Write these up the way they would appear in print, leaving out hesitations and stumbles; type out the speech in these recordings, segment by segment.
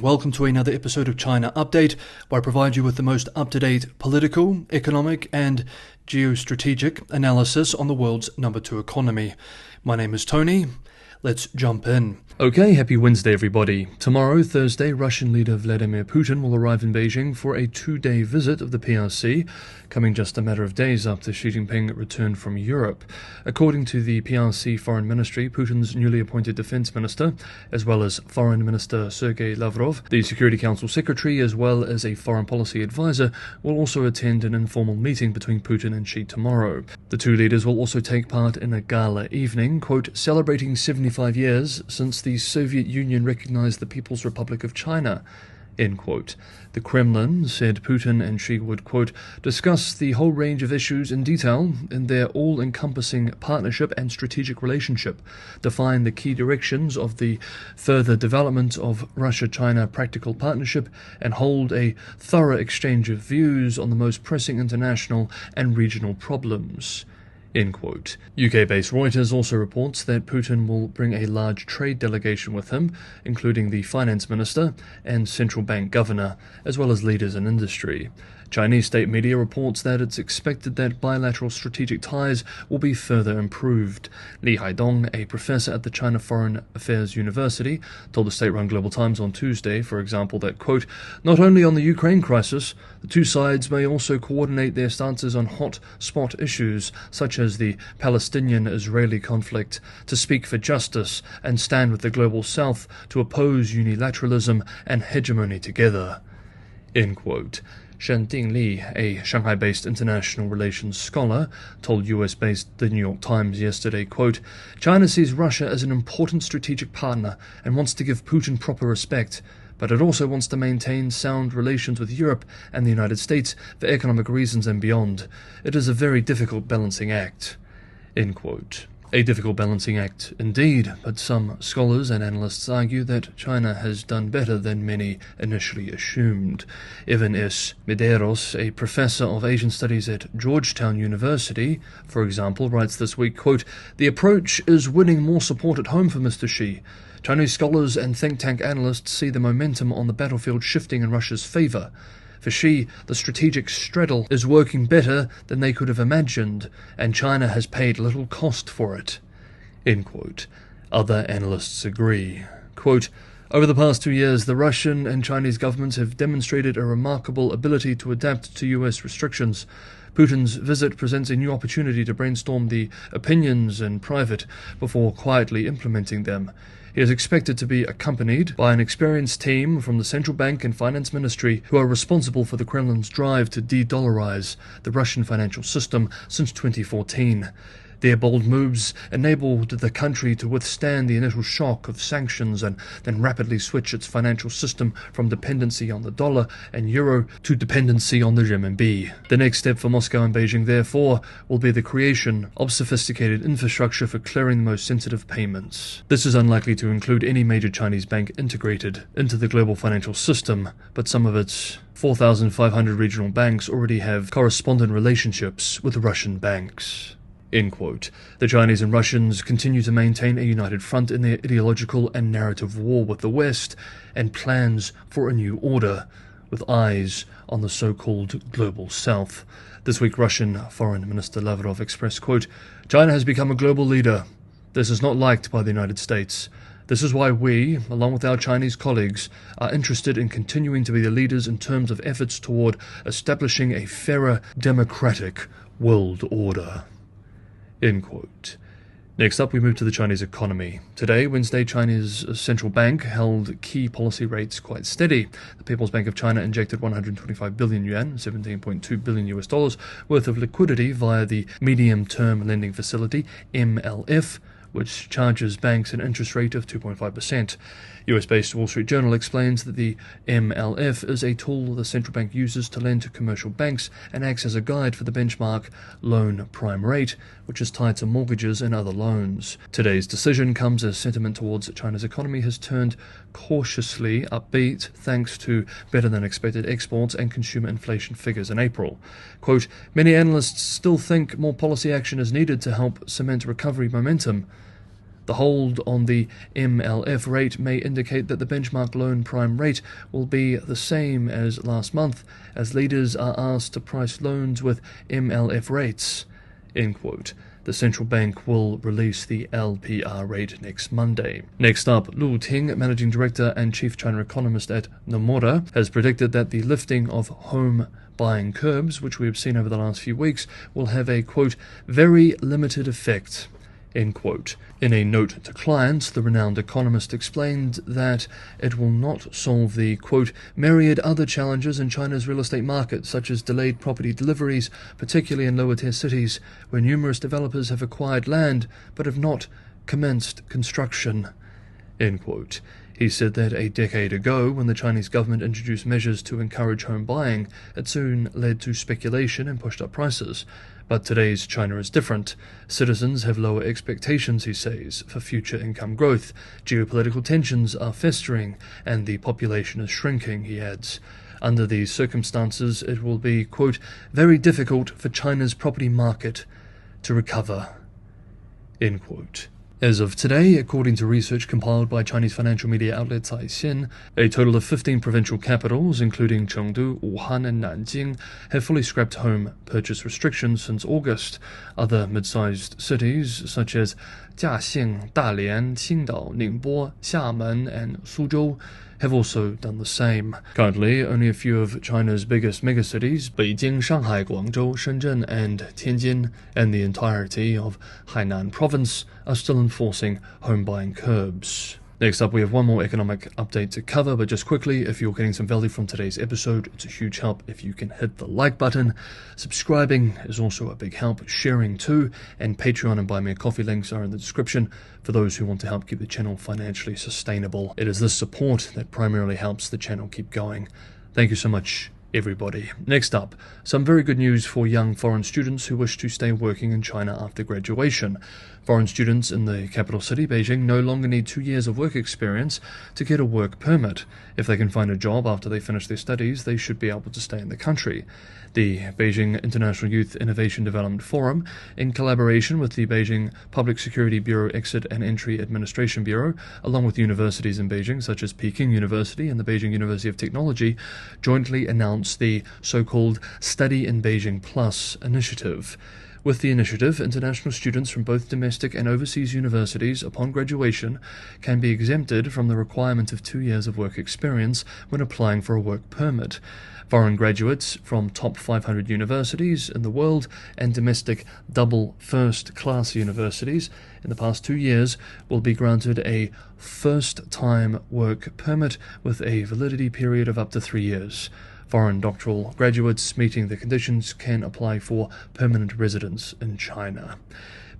Welcome to another episode of China Update, where I provide you with the most up-to-date political, economic, and geostrategic analysis on the world's number 2 economy. My name is Tony. Let's jump in. Okay, happy Wednesday, everybody. Tomorrow, Thursday, Russian leader Vladimir Putin will arrive in Beijing for a 2-day visit of the PRC, coming just a matter of days after Xi Jinping returned from Europe. According to the PRC Foreign Ministry, Putin's newly appointed defense minister, as well as Foreign Minister Sergei Lavrov, the Security Council secretary, as well as a foreign policy advisor, will also attend an informal meeting between Putin and Xi tomorrow. The two leaders will also take part in a gala evening, quote, celebrating 75 years since the Soviet Union recognized the People's Republic of China, end quote. The Kremlin said Putin and Xi would, quote, discuss the whole range of issues in detail in their all-encompassing partnership and strategic relationship, define the key directions of the further development of Russia-China practical partnership, and hold a thorough exchange of views on the most pressing international and regional problems. End quote. UK-based Reuters also reports that Putin will bring a large trade delegation with him, including the finance minister and central bank governor, as well as leaders in industry. Chinese state media reports that it's expected that bilateral strategic ties will be further improved. Li Haidong, a professor at the China Foreign Affairs University, told the state-run Global Times on Tuesday, for example, that, quote, not only on the Ukraine crisis, the two sides may also coordinate their stances on hot-spot issues, such as the Palestinian-Israeli conflict, to speak for justice and stand with the global south to oppose unilateralism and hegemony together. End quote. Shen Li, a Shanghai-based international relations scholar, told US-based The New York Times yesterday, quote, China sees Russia as an important strategic partner and wants to give Putin proper respect, but it also wants to maintain sound relations with Europe and the United States for economic reasons and beyond. It is a very difficult balancing act. End quote. A difficult balancing act indeed, but some scholars and analysts argue that China has done better than many initially assumed. Evan S. Medeiros, a professor of Asian studies at Georgetown University, for example, writes this week, quote, the approach is winning more support at home for Mr. Xi. Chinese scholars and think tank analysts see the momentum on the battlefield shifting in Russia's favor. For Xi, the strategic straddle is working better than they could have imagined, and China has paid little cost for it. End quote. Other analysts agree. Quote, over the past 2 years, the Russian and Chinese governments have demonstrated a remarkable ability to adapt to US restrictions. Putin's visit presents a new opportunity to brainstorm the opinions in private before quietly implementing them. He is expected to be accompanied by an experienced team from the central bank and finance ministry who are responsible for the Kremlin's drive to de-dollarize the Russian financial system since 2014. Their bold moves enabled the country to withstand the initial shock of sanctions and then rapidly switch its financial system from dependency on the dollar and euro to dependency on the renminbi. The next step for Moscow and Beijing, therefore, will be the creation of sophisticated infrastructure for clearing the most sensitive payments. This is unlikely to include any major Chinese bank integrated into the global financial system, but some of its 4,500 regional banks already have correspondent relationships with Russian banks. End quote. The Chinese and Russians continue to maintain a united front in their ideological and narrative war with the West and plans for a new order, with eyes on the so-called global south. This week, Russian Foreign Minister Lavrov expressed, quote, China has become a global leader. This is not liked by the United States. This is why we, along with our Chinese colleagues, are interested in continuing to be the leaders in terms of efforts toward establishing a fairer, democratic world order. End quote. Next up, we move to the Chinese economy. Today, Wednesday, China's central bank held key policy rates quite steady. The People's Bank of China injected 125 billion yuan, $17.2 billion US dollars, worth of liquidity via the Medium-Term Lending Facility, MLF, which charges banks an interest rate of 2.5%. US-based Wall Street Journal explains that the MLF is a tool the central bank uses to lend to commercial banks and acts as a guide for the benchmark loan prime rate, which is tied to mortgages and other loans. Today's decision comes as sentiment towards China's economy has turned cautiously upbeat thanks to better-than-expected exports and consumer inflation figures in April. Quote, many analysts still think more policy action is needed to help cement recovery momentum. The hold on the MLF rate may indicate that the benchmark loan prime rate will be the same as last month, as leaders are asked to price loans with MLF rates. End quote. The central bank will release the LPR rate next Monday. Next up, Lu Ting, managing director and chief China economist at Nomura, has predicted that the lifting of home buying curbs, which we have seen over the last few weeks, will have a, quote, very limited effect, end quote. In a note to clients, the renowned economist explained that it will not solve the, quote, myriad other challenges in China's real estate market, such as delayed property deliveries, particularly in lower-tier cities, where numerous developers have acquired land but have not commenced construction, end quote. He said that a decade ago, when the Chinese government introduced measures to encourage home buying, it soon led to speculation and pushed up prices. But today's China is different. Citizens have lower expectations, he says, for future income growth. Geopolitical tensions are festering, and the population is shrinking, he adds. Under these circumstances, it will be, quote, very difficult for China's property market to recover, end quote. As of today, according to research compiled by Chinese financial media outlet Caixin, a total of 15 provincial capitals, including Chengdu, Wuhan, and Nanjing, have fully scrapped home purchase restrictions since August. Other mid-sized cities, such as Jiaxing, Dalian, Qingdao, Ningbo, Xiamen, and Suzhou, have also done the same. Currently, only a few of China's biggest megacities, Beijing, Shanghai, Guangzhou, Shenzhen, and Tianjin, and the entirety of Hainan province, are still enforcing home buying curbs. Next up, we have one more economic update to cover, but just quickly, if you're getting some value from today's episode, it's a huge help if you can hit the like button. Subscribing is also a big help, sharing too, and Patreon and Buy Me a Coffee links are in the description for those who want to help keep the channel financially sustainable. It is this support that primarily helps the channel keep going. Thank you so much, everybody. Next up, some very good news for young foreign students who wish to stay working in China after graduation. Foreign students in the capital city, Beijing, no longer need 2 years of work experience to get a work permit. If they can find a job after they finish their studies, they should be able to stay in the country. The Beijing International Youth Innovation Development Forum, in collaboration with the Beijing Public Security Bureau Exit and Entry Administration Bureau, along with universities in Beijing such as Peking University and the Beijing University of Technology, jointly announced the so-called Study in Beijing Plus initiative. With the initiative, international students from both domestic and overseas universities upon graduation can be exempted from the requirement of 2 years of work experience when applying for a work permit. Foreign graduates from top 500 universities in the world and domestic double first-class universities in the past 2 years will be granted a first-time work permit with a validity period of up to 3 years. Foreign doctoral graduates meeting the conditions can apply for permanent residence in China.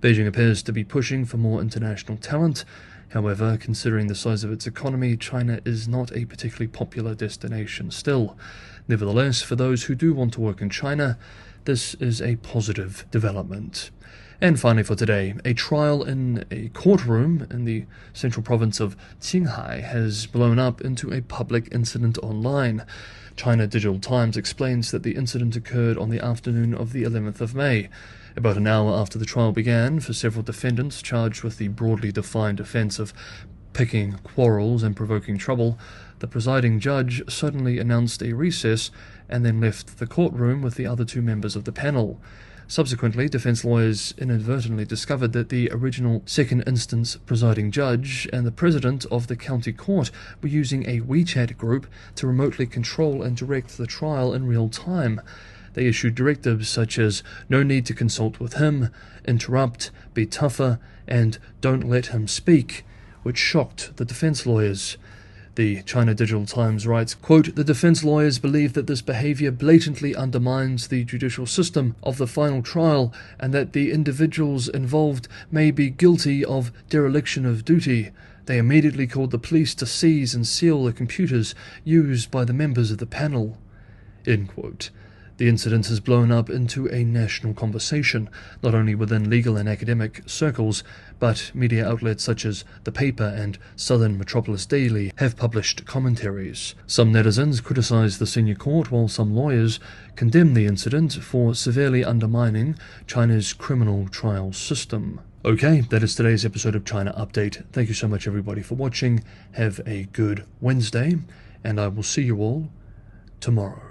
Beijing appears to be pushing for more international talent. However, considering the size of its economy, China is not a particularly popular destination still. Nevertheless, for those who do want to work in China, this is a positive development. And finally for today, a trial in a courtroom in the central province of Qinghai has blown up into a public incident online. China Digital Times explains that the incident occurred on the afternoon of the 11th of May. About an hour after the trial began, for several defendants charged with the broadly defined offence of picking quarrels and provoking trouble, the presiding judge suddenly announced a recess and then left the courtroom with the other 2 members of the panel. Subsequently, defense lawyers inadvertently discovered that the original second instance presiding judge and the president of the county court were using a WeChat group to remotely control and direct the trial in real time. They issued directives such as no need to consult with him, interrupt, be tougher, and don't let him speak, which shocked the defense lawyers. The China Digital Times writes, quote, the defense lawyers believe that this behavior blatantly undermines the judicial system of the final trial and that the individuals involved may be guilty of dereliction of duty. They immediately called the police to seize and seal the computers used by the members of the panel. End quote. The incident has blown up into a national conversation, not only within legal and academic circles, but media outlets such as The Paper and Southern Metropolis Daily have published commentaries. Some netizens criticize the senior court, while some lawyers condemn the incident for severely undermining China's criminal trial system. Okay, that is today's episode of China Update. Thank you so much, everybody, for watching. Have a good Wednesday, and I will see you all tomorrow.